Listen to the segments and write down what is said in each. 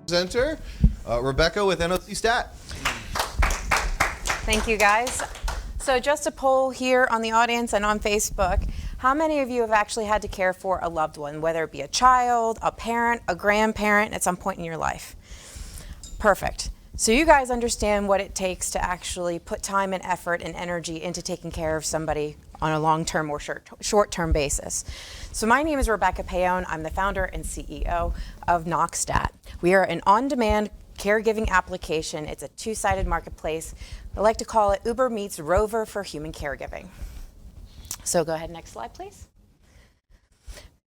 presenter, Rebecca with N.O.C. Stat. Thank you, guys. So just a poll here on the audience and on Facebook. How many of you have actually had to care for a loved one, whether it be a child, a parent, a grandparent at some point in your life? Perfect. So you guys understand what it takes to actually put time and effort and energy into taking care of somebody on a long-term or short-term basis. So my name is Rebecca Paone. I'm the founder and CEO of N.O.C. We are an on-demand caregiving application. It's a two-sided marketplace. I like to call it Uber meets Rover for human caregiving. So go ahead, next slide, please.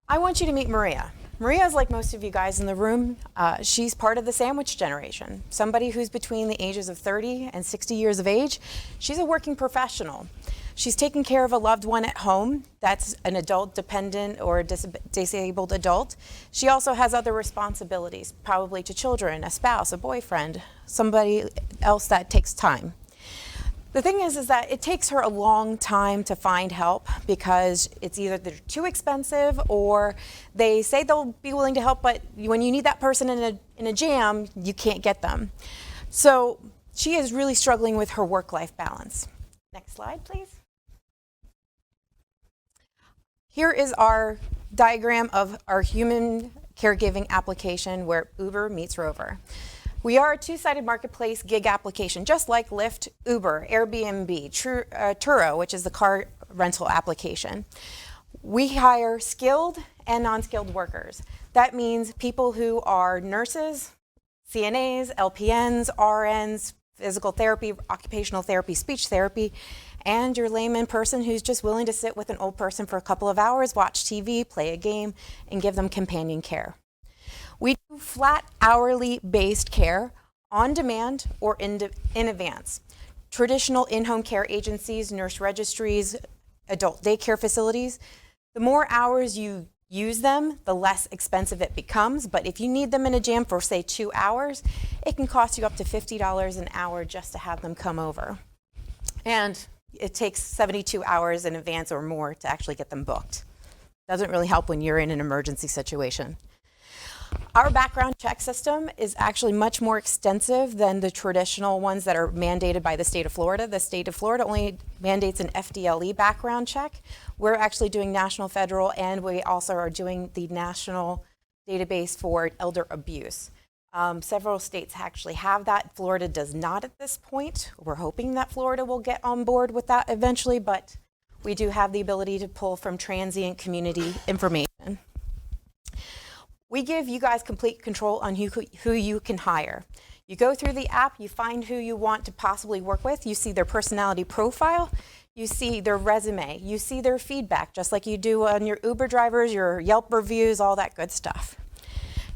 I want you to meet Maria. Maria is like most of you guys in the room. She's part of the sandwich generation, somebody who's between the ages of 30 and 60 years of age. She's a working professional. She's taking care of a loved one at home. That's an adult dependent or disabled adult. She also has other responsibilities, probably to children, a spouse, a boyfriend, somebody else that takes time. The thing is that it takes her a long time to find help because it's either they're too expensive or they say they'll be willing to help, but when you need that person in a jam, you can't get them. So she is really struggling with her work-life balance. Next slide, please. Here is our diagram of our human caregiving application where Uber meets Rover. We are a two-sided marketplace gig application, just like Lyft, Uber, Airbnb, Turo, which is the car rental application. We hire skilled and non-skilled workers. That means people who are nurses, CNAs, LPNs, RNs, physical therapy, occupational therapy, speech therapy, and your layman person who's just willing to sit with an old person for a couple of hours, watch TV, play a game, and give them companion care. We do flat hourly based care on demand or in advance. Traditional in-home care agencies, nurse registries, adult daycare facilities, the more hours you use them, the less expensive it becomes. But if you need them in a jam for, say, 2 hours, it can cost you up to $50 an hour just to have them come over. And it takes 72 hours in advance or more to actually get them booked. Doesn't really help when you're in an emergency situation. Our background check system is actually much more extensive than the traditional ones that are mandated by the state of Florida. The state of Florida only mandates an FDLE background check. We're actually doing national, federal, and we also are doing the national database for elder abuse. Several states actually have that. Florida does not at this point. We're hoping that Florida will get on board with that eventually, but we do have the ability to pull from transient community information. We give you guys complete control on who you can hire. You go through the app, you find who you want to possibly work with, you see their personality profile, you see their resume, you see their feedback, just like you do on your Uber drivers, your Yelp reviews, all that good stuff.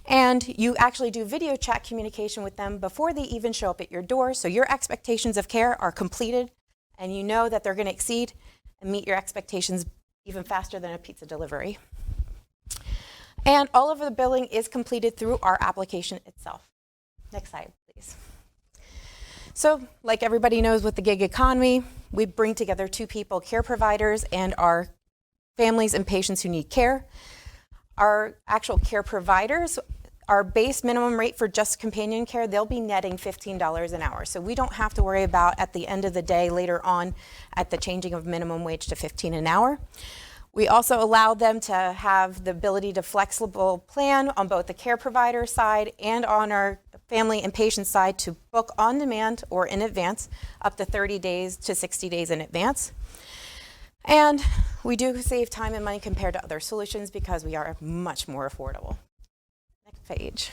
And you actually do video chat communication with them before they even show up at your door, so your expectations of care are completed, and you know that they're going to exceed and meet your expectations even faster than a pizza delivery. And all of the billing is completed through our application itself. Next slide, please. So, like everybody knows with the gig economy, we bring together two people, care providers and our families and patients who need care. Our actual care providers, our base minimum rate for just companion care, they'll be netting $15 an hour. So we don't have to worry about at the end of the day later on at the changing of minimum wage to $15 an hour. We also allow them to have the ability to flexible plan on both the care provider side and on our family and patient side to book on demand or in advance up to 30 days to 60 days in advance. And we do save time and money compared to other solutions because we are much more affordable. Next page.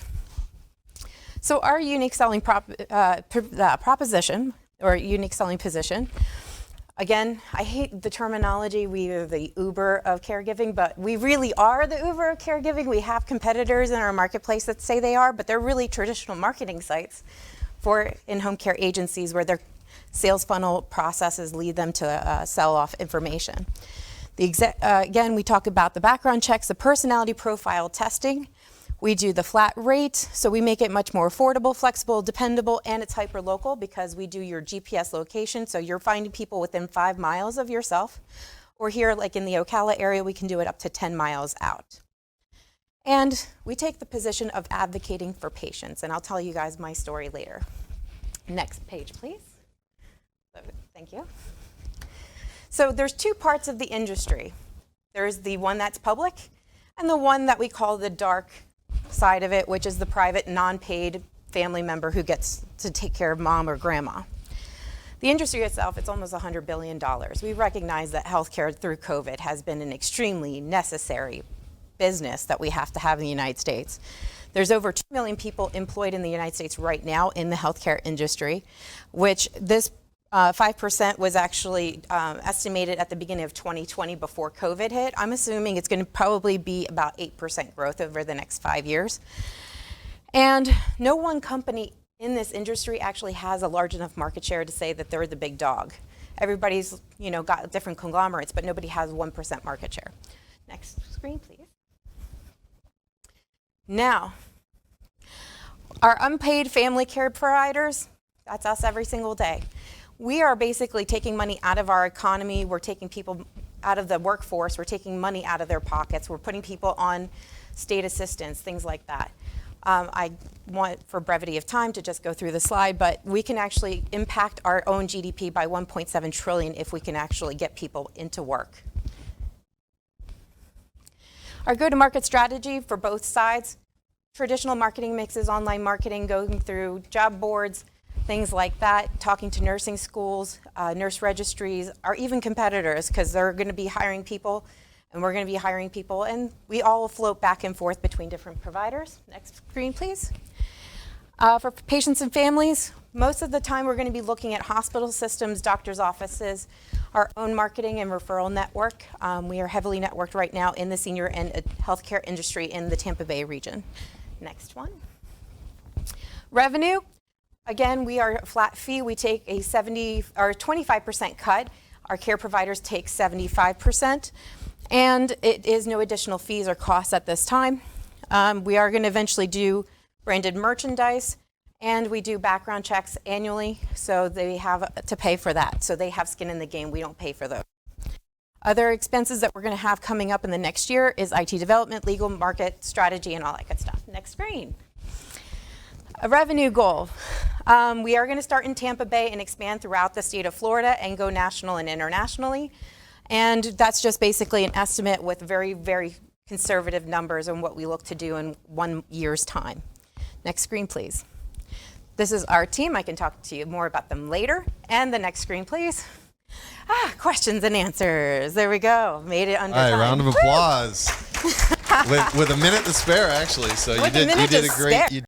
So our unique selling proposition or unique selling position. Again, I hate the terminology, we are the Uber of caregiving, but we really are the Uber of caregiving. We have competitors in our marketplace that say they are, but they're really traditional marketing sites for in-home care agencies where their sales funnel processes lead them to sell off information. Again, we talk about the background checks, the personality profile testing. We do the flat rate, so we make it much more affordable, flexible, dependable, and it's hyper-local because we do your GPS location, so you're finding people within 5 miles of yourself. Or here, like in the Ocala area, we can do it up to 10 miles out. And we take the position of advocating for patients, and I'll tell you guys my story later. Next page, please. Thank you. So there's two parts of the industry. There's the one that's public and the one that we call the dark side of it, which is the private, non-paid family member who gets to take care of mom or grandma. The industry itself, it's almost $100 billion. We recognize that healthcare through COVID has been an extremely necessary business that we have to have in the United States. There's over 2 million people employed in the United States right now in the healthcare industry, which this 5% was actually estimated at the beginning of 2020 before COVID hit. I'm assuming it's going to probably be about 8% growth over the next 5 years. And no one company in this industry actually has a large enough market share to say that they're the big dog. Everybody's, got different conglomerates, but nobody has 1% market share. Next screen, please. Now, our unpaid family care providers, that's us every single day. We are basically taking money out of our economy. We're taking people out of the workforce. We're taking money out of their pockets. We're putting people on state assistance, things like that. I want, for brevity of time, to just go through the slide, but we can actually impact our own GDP by 1.7 trillion if we can actually get people into work. Our go-to-market strategy for both sides, traditional marketing mixes, online marketing, going through job boards, things like that, talking to nursing schools, nurse registries, or even competitors, because they're going to be hiring people, and we're going to be hiring people, and we all float back and forth between different providers. Next screen, please. For patients and families, most of the time we're going to be looking at hospital systems, doctors' offices, our own marketing and referral network. We are heavily networked right now in the senior and healthcare industry in the Tampa Bay region. Next one. Revenue. Again, we are a flat fee. We take a 25% cut. Our care providers take 75%. And it is no additional fees or costs at this time. We are going to eventually do branded merchandise, and we do background checks annually, so they have to pay for that. So they have skin in the game. We don't pay for those. Other expenses that we're going to have coming up in the next year is IT development, legal, market strategy, and all that good stuff. Next screen. A revenue goal. We are going to start in Tampa Bay and expand throughout the state of Florida and go national and internationally. And that's just basically an estimate with very, very conservative numbers on what we look to do in 1 year's time. Next screen, please. This is our team. I can talk to you more about them later. And the next screen, please. Questions and answers. There we go. Made it under time. All right, round of applause. with a minute to spare, actually. So you did a great.